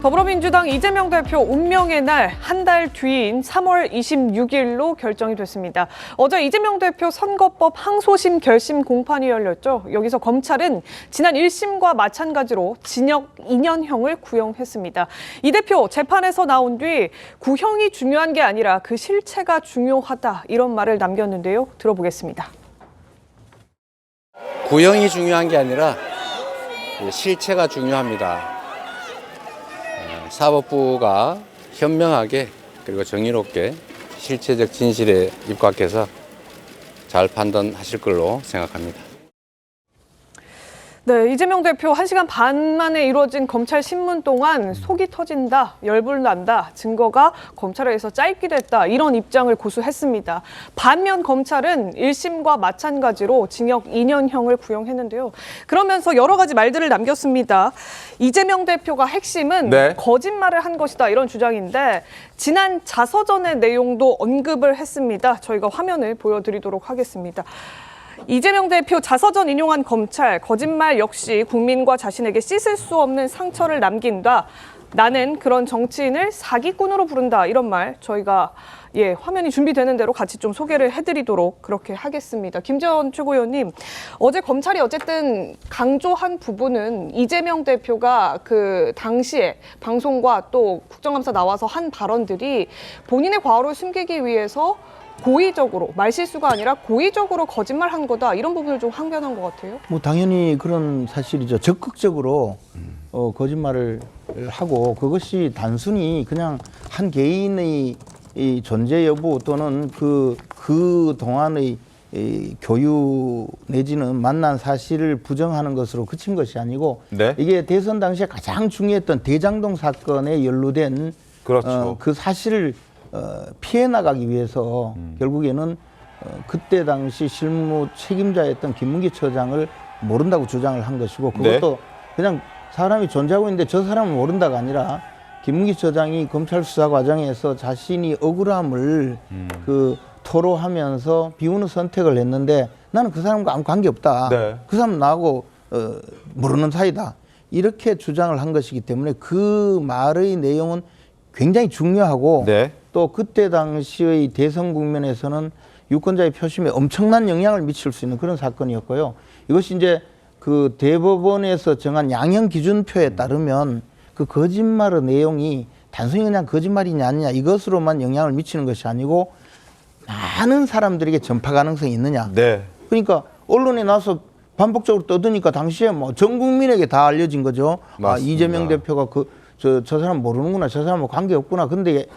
더불어민주당 이재명 대표 운명의 날 한 달 뒤인 3월 26일로 결정이 됐습니다. 어제 이재명 대표 선거법 항소심 결심 공판이 열렸죠. 여기서 검찰은 지난 1심과 마찬가지로 징역 2년형을 구형했습니다. 이 대표 재판에서 나온 뒤 구형이 중요한 게 아니라 그 실체가 중요하다 이런 말을 남겼는데요. 들어보겠습니다. 구형이 중요한 게 아니라 실체가 중요합니다. 사법부가 현명하게 그리고 정의롭게 실체적 진실에 입각해서 잘 판단하실 걸로 생각합니다. 네, 이재명 대표 1시간 반 만에 이루어진 검찰 신문 동안 속이 터진다, 열불난다, 증거가 검찰에 의해서 짧게 됐다 이런 입장을 고수했습니다. 반면 검찰은 1심과 마찬가지로 징역 2년형을 구형했는데요. 그러면서 여러 가지 말들을 남겼습니다. 이재명 대표가 핵심은 거짓말을 한 것이다 이런 주장인데 지난 자서전의 내용도 언급을 했습니다. 저희가 화면을 보여드리도록 하겠습니다. 이재명 대표 자서전 인용한 검찰, 거짓말 역시 국민과 자신에게 씻을 수 없는 상처를 남긴다. 나는 그런 정치인을 사기꾼으로 부른다. 이런 말 저희가 화면이 준비되는 대로 같이 좀 소개를 해드리도록 그렇게 하겠습니다. 김재원 최고위원님, 어제 검찰이 어쨌든 강조한 부분은 이재명 대표가 그 당시에 방송과 또 국정감사 나와서 한 발언들이 본인의 과오를 숨기기 위해서 고의적으로, 말실수가 아니라 고의적으로 거짓말한 거다 이런 부분을 좀 항변한 것 같아요. 뭐 당연히 그런 사실이죠. 적극적으로 거짓말을 하고 그것이 단순히 그냥 한 개인의 이 존재 여부 또는 그 동안의 이 교유 내지는 만난 사실을 부정하는 것으로 그친 것이 아니고 이게 대선 당시에 가장 중요했던 대장동 사건에 연루된 그 사실을 피해 나가기 위해서 결국에는 그때 당시 실무 책임자였던 김문기 처장을 모른다고 주장을 한 것이고 그것도 그냥 사람이 존재하고 있는데 저 사람은 모른다가 아니라 김문기 처장이 검찰 수사 과정에서 자신이 억울함을 토로하면서 비우는 선택을 했는데 나는 그 사람과 아무 관계없다. 그 사람은 나하고 모르는 사이다. 이렇게 주장을 한 것이기 때문에 그 말의 내용은 굉장히 중요하고 또 그때 당시의 대선 국면에서는 유권자의 표심에 엄청난 영향을 미칠 수 있는 그런 사건이었고요. 이것이 이제 그 대법원에서 정한 양형 기준표에 따르면 그 거짓말의 내용이 단순히 그냥 거짓말이냐 아니냐 이것으로만 영향을 미치는 것이 아니고 많은 사람들에게 전파 가능성이 있느냐. 그러니까 언론에 나와서 반복적으로 떠드니까 당시에 뭐 전 국민에게 다 알려진 거죠. 아, 이재명 대표가 저 사람 모르는구나. 저 사람하고 관계없구나. 근데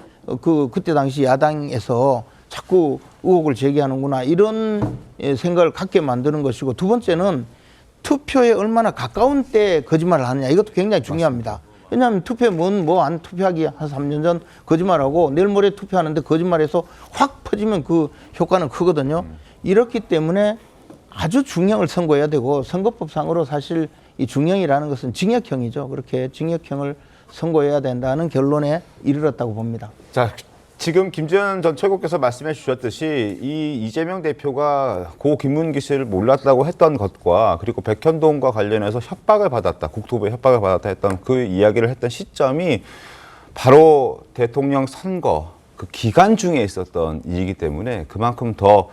그때 당시 야당에서 자꾸 의혹을 제기하는구나. 이런 생각을 갖게 만드는 것이고 두 번째는 투표에 얼마나 가까운 때 거짓말을 하느냐. 이것도 굉장히 중요합니다. 왜냐하면 투표에 안 투표하기 한 3년 전 거짓말하고 내일 모레 투표하는데 거짓말해서 확 퍼지면 그 효과는 크거든요. 이렇기 때문에 아주 중형을 선고해야 되고 선거법상으로 사실 이 중형이라는 것은 징역형이죠. 그렇게 징역형을 선고해야 된다는 결론에 이르렀다고 봅니다. 자, 지금 김재원 전 최고께서 말씀해 주셨듯이 이 이재명 대표가 고 김문기 씨를 몰랐다고 했던 것과 그리고 백현동과 관련해서 협박을 받았다, 국토부에 협박을 받았다 했던 그 이야기를 했던 시점이 바로 대통령 선거 그 기간 중에 있었던 일이기 때문에 그만큼 더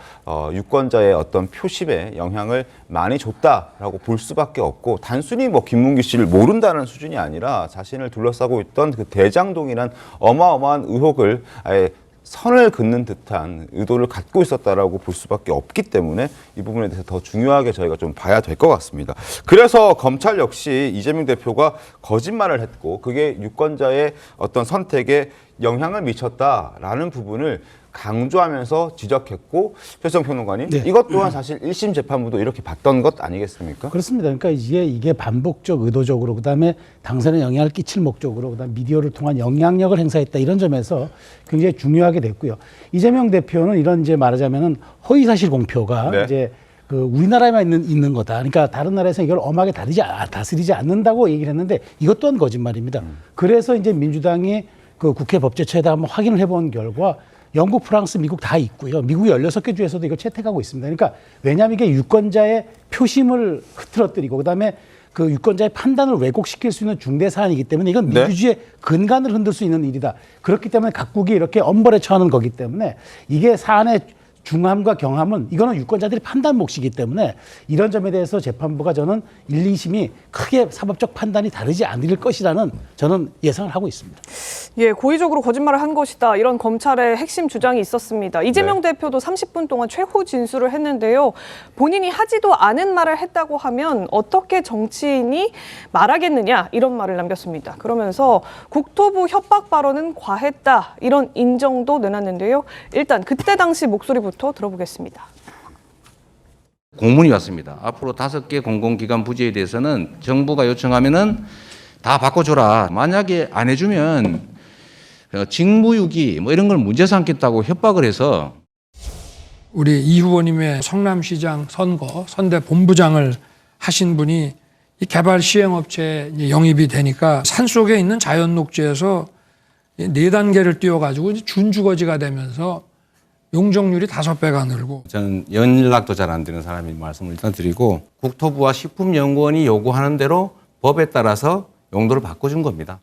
유권자의 어떤 표심에 영향을 많이 줬다라고 볼 수밖에 없고 단순히 뭐 김문기 씨를 모른다는 수준이 아니라 자신을 둘러싸고 있던 그 대장동이란 어마어마한 의혹을 아예 선을 긋는 듯한 의도를 갖고 있었다라고 볼 수밖에 없기 때문에 이 부분에 대해서 더 중요하게 저희가 좀 봐야 될 것 같습니다. 그래서 검찰 역시 이재명 대표가 거짓말을 했고 그게 유권자의 어떤 선택에 영향을 미쳤다라는 부분을 강조하면서 지적했고 최수정 평론가님 이것 또한 사실 1심 재판부도 이렇게 봤던 것 아니겠습니까? 그렇습니다. 그러니까 이게 반복적 의도적으로 그다음에 당선에 영향을 끼칠 목적으로 그다음 미디어를 통한 영향력을 행사했다 이런 점에서 굉장히 중요하게 됐고요. 이재명 대표는 이런 이제 말하자면은 허위사실 공표가 이제 그 우리나라에만 있는 거다. 그러니까 다른 나라에서 이걸 엄하게 다스리지 않는다고 얘기를 했는데 이것 또한 거짓말입니다. 그래서 이제 민주당이 그 국회 법제처에다 한번 확인을 해본 결과 영국, 프랑스, 미국 다 있고요. 미국 16개 주에서도 이걸 채택하고 있습니다. 그러니까 왜냐하면 이게 유권자의 표심을 흐트러뜨리고 그다음에 그 유권자의 판단을 왜곡시킬 수 있는 중대 사안이기 때문에 이건 네. 민주주의의 근간을 흔들 수 있는 일이다. 그렇기 때문에 각국이 이렇게 엄벌에 처하는 거기 때문에 이게 사안의 중함과 경함은 이거는 유권자들이 판단 몫이기 때문에 이런 점에 대해서 재판부가 저는 1, 2심이 크게 사법적 판단이 다르지 않을 것이라는 저는 예상을 하고 있습니다. 예, 고의적으로 거짓말을 한 것이다. 이런 검찰의 핵심 주장이 있었습니다. 이재명 대표도 30분 동안 최후 진술을 했는데요. 본인이 하지도 않은 말을 했다고 하면 어떻게 정치인이 말하겠느냐 이런 말을 남겼습니다. 그러면서 국토부 협박 발언은 과했다. 이런 인정도 내놨는데요. 일단 그때 당시 목소리부터 들어보겠습니다. 공문이 왔습니다. 앞으로 5개 공공기관 부지에 대해서는 정부가 요청하면은 다 바꿔줘라. 만약에 안 해주면 직무유기 뭐 이런 걸 문제 삼겠다고 협박을 해서 우리 이 후보님의 성남시장 선거 선대 본부장을 하신 분이 이 개발 시행업체에 영입이 되니까 산속에 있는 자연 녹지에서 4단계를 띄워가지고 준주거지가 되면서 용적률이 5배가 늘고. 저는 연락도 잘 안 되는 사람이 말씀을 일단 드리고 국토부와 식품연구원이 요구하는 대로 법에 따라서 용도를 바꿔준 겁니다.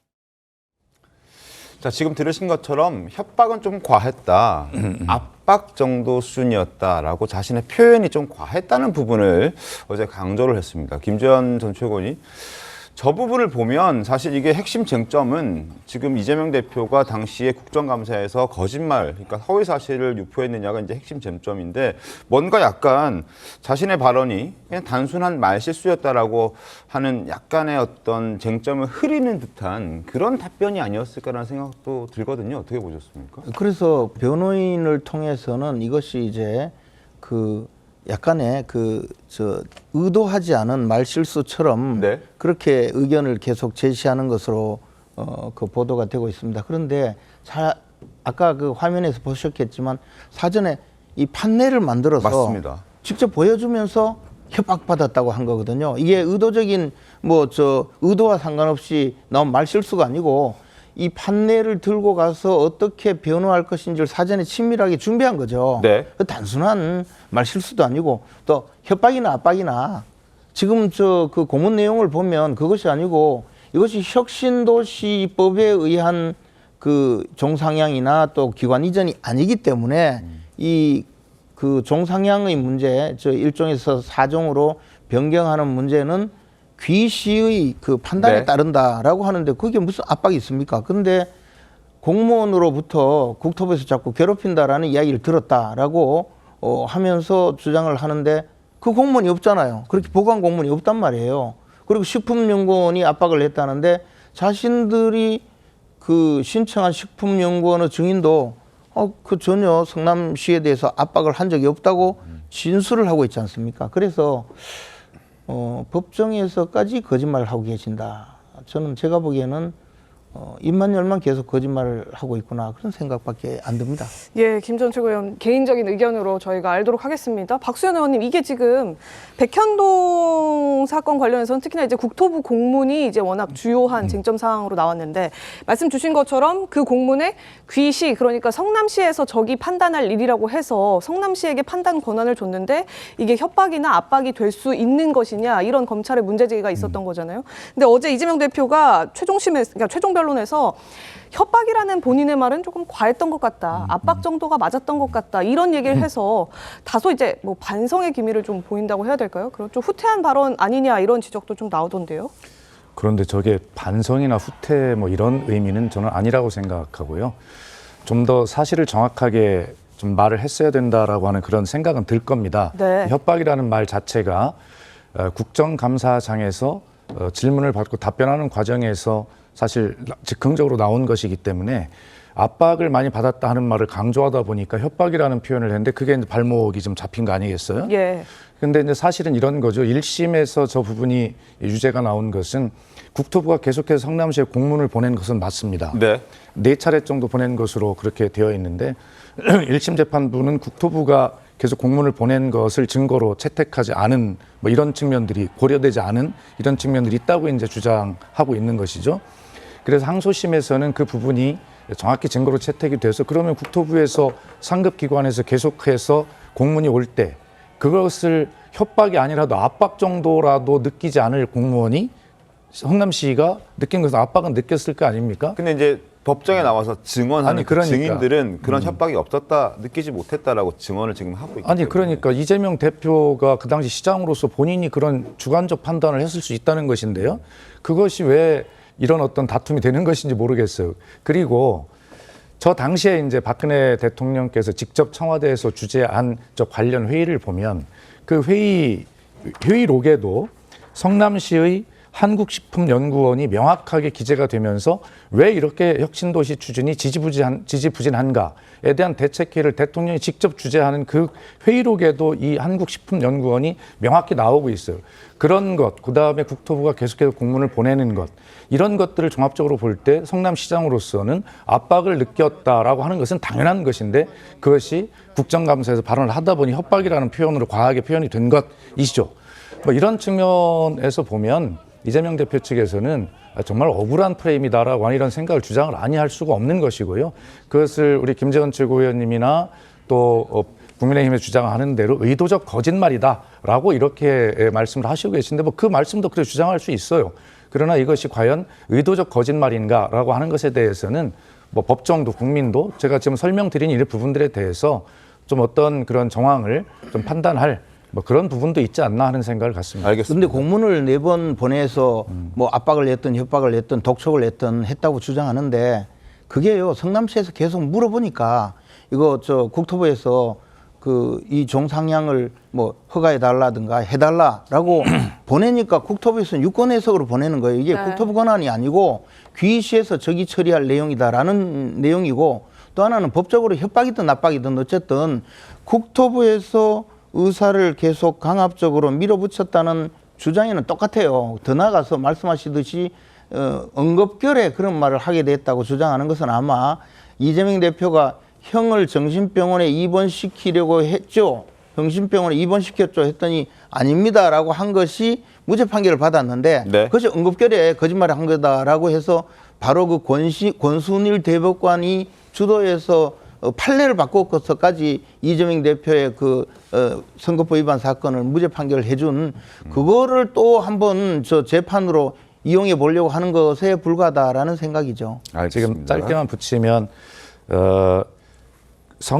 자, 지금 들으신 것처럼 협박은 좀 과했다. 압박 정도 수준이었다라고 자신의 표현이 좀 과했다는 부분을 어제 강조를 했습니다. 김재현 전 최고위원이 저 부분을 보면 사실 이게 핵심 쟁점은 지금 이재명 대표가 당시에 국정감사에서 거짓말, 그러니까 허위 사실을 유포했느냐가 이제 핵심 쟁점인데 뭔가 약간 자신의 발언이 그냥 단순한 말실수였다라고 하는 약간의 어떤 쟁점을 흐리는 듯한 그런 답변이 아니었을까라는 생각도 들거든요. 어떻게 보셨습니까? 그래서 변호인을 통해서는 이것이 이제 그 약간의 의도하지 않은 말실수처럼 네. 그렇게 의견을 계속 제시하는 것으로 그 보도가 되고 있습니다. 그런데 아까 그 화면에서 보셨겠지만 사전에 이 판례를 만들어서 맞습니다. 직접 보여주면서 협박받았다고 한 거거든요. 이게 의도적인 의도와 상관없이 나온 말실수가 아니고 이 판례를 들고 가서 어떻게 변호할 것인지를 사전에 친밀하게 준비한 거죠. 네. 단순한 말실수도 아니고 또 협박이나 압박이나 지금 그 고문 내용을 보면 그것이 아니고 이것이 혁신도시법에 의한 그 종상향이나 또 기관 이전이 아니기 때문에 이 그 종상향의 문제, 일종에서 4종으로 변경하는 문제는 귀시의 그 판단에 네. 따른다라고 하는데 그게 무슨 압박이 있습니까? 근데 공무원으로부터 국토부에서 자꾸 괴롭힌다라는 이야기를 들었다라고 하면서 주장을 하는데 그 공무원이 없잖아요. 그렇게 보관 공무원이 없단 말이에요. 그리고 식품연구원이 압박을 했다는데 자신들이 그 신청한 식품연구원의 증인도 그 전혀 성남시에 대해서 압박을 한 적이 없다고 진술을 하고 있지 않습니까? 그래서 법정에서까지 거짓말을 하고 계신다. 저는 제가 보기에는 입만 열만 계속 거짓말을 하고 있구나 그런 생각밖에 안 듭니다. 예, 김 전 최고위원 개인적인 의견으로 저희가 알도록 하겠습니다. 박수현 의원님, 이게 지금 백현동 사건 관련해서는 특히나 이제 국토부 공문이 이제 워낙 주요한 쟁점 사항으로 나왔는데 말씀 주신 것처럼 그 공문에 귀시, 그러니까 성남시에서 저기 판단할 일이라고 해서 성남시에게 판단 권한을 줬는데 이게 협박이나 압박이 될 수 있는 것이냐 이런 검찰의 문제제기가 있었던 거잖아요. 근데 어제 이재명 대표가 그러니까 최종 변론에서 협박이라는 본인의 말은 조금 과했던 것 같다. 압박 정도가 맞았던 것 같다. 이런 얘기를 해서 다소 이제 뭐 반성의 기미를 좀 보인다고 해야 될까요? 그런 좀 후퇴한 발언 아니냐 이런 지적도 좀 나오던데요. 그런데 저게 반성이나 후퇴 뭐 이런 의미는 저는 아니라고 생각하고요. 좀 더 사실을 정확하게 좀 말을 했어야 된다라고 하는 그런 생각은 들 겁니다. 네. 협박이라는 말 자체가 국정감사장에서 질문을 받고 답변하는 과정에서 사실 즉흥적으로 나온 것이기 때문에 압박을 많이 받았다 하는 말을 강조하다 보니까 협박이라는 표현을 했는데 그게 이제 발목이 좀 잡힌 거 아니겠어요? 예. 근데 이제 사실은 이런 거죠. 1심에서 저 부분이 유죄가 나온 것은 국토부가 계속해서 성남시에 공문을 보낸 것은 맞습니다. 네. 4차례 정도 보낸 것으로 그렇게 되어 있는데 1심 재판부는 국토부가 계속 공문을 보낸 것을 증거로 채택하지 않은 뭐 이런 측면들이 고려되지 않은 이런 측면들이 있다고 이제 주장하고 있는 것이죠. 그래서 항소심에서는 그 부분이 정확히 증거로 채택이 돼서 그러면 국토부에서 상급기관에서 계속해서 공문이 올 때 그것을 협박이 아니라도 압박 정도라도 느끼지 않을 공무원이 성남시가 느낀 것은 압박은 느꼈을 거 아닙니까? 근데 이제 법정에 나와서 증언하는 아니, 그러니까. 증인들은 그런 협박이 없었다, 느끼지 못했다라고 증언을 지금 하고 있기 아니 때문에. 그러니까 이재명 대표가 그 당시 시장으로서 본인이 그런 주관적 판단을 했을 수 있다는 것인데요. 그것이 왜 이런 어떤 다툼이 되는 것인지 모르겠어요. 그리고 저 당시에 이제 박근혜 대통령께서 직접 청와대에서 주재한 저 관련 회의를 보면 그 회의록에도 성남시의 한국식품연구원이 명확하게 기재가 되면서 왜 이렇게 혁신도시 추진이 지지부진한가에 대한 대책회의를 대통령이 직접 주재하는 그 회의록에도 이 한국식품연구원이 명확히 나오고 있어요. 그런 것, 그다음에 국토부가 계속해서 공문을 보내는 것, 이런 것들을 종합적으로 볼 때 성남시장으로서는 압박을 느꼈다라고 하는 것은 당연한 것인데 그것이 국정감사에서 발언을 하다 보니 협박이라는 표현으로 과하게 표현이 된 것이죠. 뭐 이런 측면에서 보면 이재명 대표 측에서는 정말 억울한 프레임이다라고 하는 이런 생각을 주장을 아니할 수가 없는 것이고요. 그것을 우리 김재원 최고위원님이나 또 국민의힘에 주장하는 대로 의도적 거짓말이다라고 이렇게 말씀을 하시고 계신데 뭐 그 말씀도 그렇게 주장할 수 있어요. 그러나 이것이 과연 의도적 거짓말인가라고 하는 것에 대해서는 뭐 법정도 국민도 제가 지금 설명드린 이 부분들에 대해서 좀 어떤 그런 정황을 좀 판단할 뭐 그런 부분도 있지 않나 하는 생각을 갖습니다. 근데 알겠습니다. 공문을 4번 보내서 뭐 압박을 했든 협박을 했든 독촉을 했든 했다고 주장하는데 그게요, 성남시에서 계속 물어보니까 이거 저 국토부에서 그 이 종상향을 뭐 허가해 달라든가 해달라라고 보내니까 국토부에서는 유권 해석으로 보내는 거예요. 이게 네. 국토부 권한이 아니고 귀시에서 적의 처리할 내용이다라는 내용이고, 또 하나는 법적으로 협박이든 압박이든 어쨌든 국토부에서 의사를 계속 강압적으로 밀어붙였다는 주장에는 똑같아요. 더 나아가서 말씀하시듯이 응급결에 그런 말을 하게 됐다고 주장하는 것은 아마 이재명 대표가 형을 정신병원에 입원시키려고 했죠. 정신병원에 입원시켰죠 했더니 아닙니다라고 한 것이 무죄 판결을 받았는데 네. 그것이 응급결에 거짓말을 한 거다라고 해서 바로 그 권순일 대법관이 주도해서 판례를 바꿔서까지 이재명 대표의 그 선거법 위반 사건을 무죄 판결을 해준 그거를 또 한번 저 재판으로 이용해 보려고 하는 것에 불과하다라는 생각이죠. 지금 짧게만 붙이면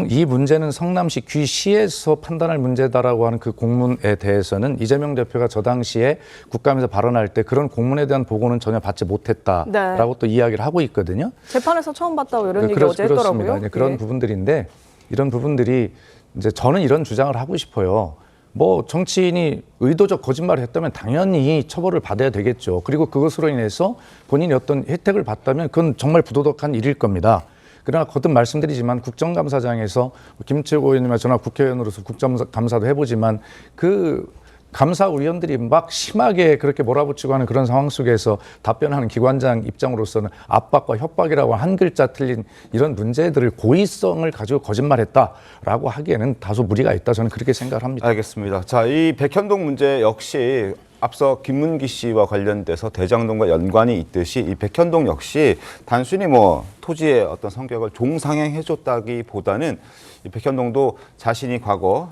이 문제는 성남시 귀시에서 판단할 문제다라고 하는 그 공문에 대해서는 이재명 대표가 저 당시에 국감에서 발언할 때 그런 공문에 대한 보고는 전혀 받지 못했다라고 또 이야기를 하고 있거든요. 재판에서 처음 봤다고 이런 얘기 어제 했더라고요. 그렇습니다. 그런 예. 부분들인데 이런 부분들이 이제 저는 이런 주장을 하고 싶어요. 뭐 정치인이 의도적 거짓말을 했다면 당연히 처벌을 받아야 되겠죠. 그리고 그것으로 인해서 본인이 어떤 혜택을 받다면 그건 정말 부도덕한 일일 겁니다. 그러나 거듭 말씀드리지만 국정감사장에서 김치호 의원님과 저나 국회의원으로서 국정감사도 해보지만 그 감사위원들이 막 심하게 그렇게 몰아붙이고 하는 그런 상황 속에서 답변하는 기관장 입장으로서는 압박과 협박이라고 한 글자 틀린 이런 문제들을 고의성을 가지고 거짓말했다라고 하기에는 다소 무리가 있다, 저는 그렇게 생각을 합니다. 알겠습니다. 자, 이 백현동 문제 역시 앞서 김문기 씨와 관련돼서 대장동과 연관이 있듯이 이 백현동 역시 단순히 뭐 토지의 어떤 성격을 종상향해줬다기보다는 이 백현동도 자신이 과거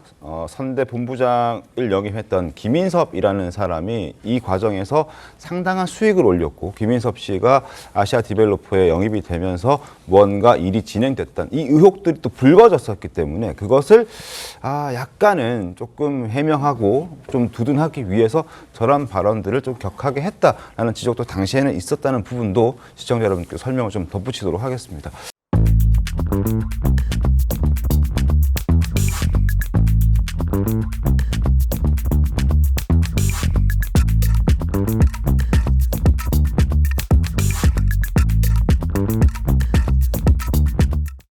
선대 본부장을 역임했던 김인섭이라는 사람이 이 과정에서 상당한 수익을 올렸고 김인섭 씨가 아시아 디벨로퍼에 영입이 되면서 뭔가 일이 진행됐던 이 의혹들이 또 불거졌었기 때문에 그것을 약간은 조금 해명하고 좀 두둔하기 위해서 저런 발언들을 좀 격하게 했다라는 지적도 당시에는 있었다는 부분도 시청자 여러분께 설명을 좀 덧붙이도록 하겠습니다.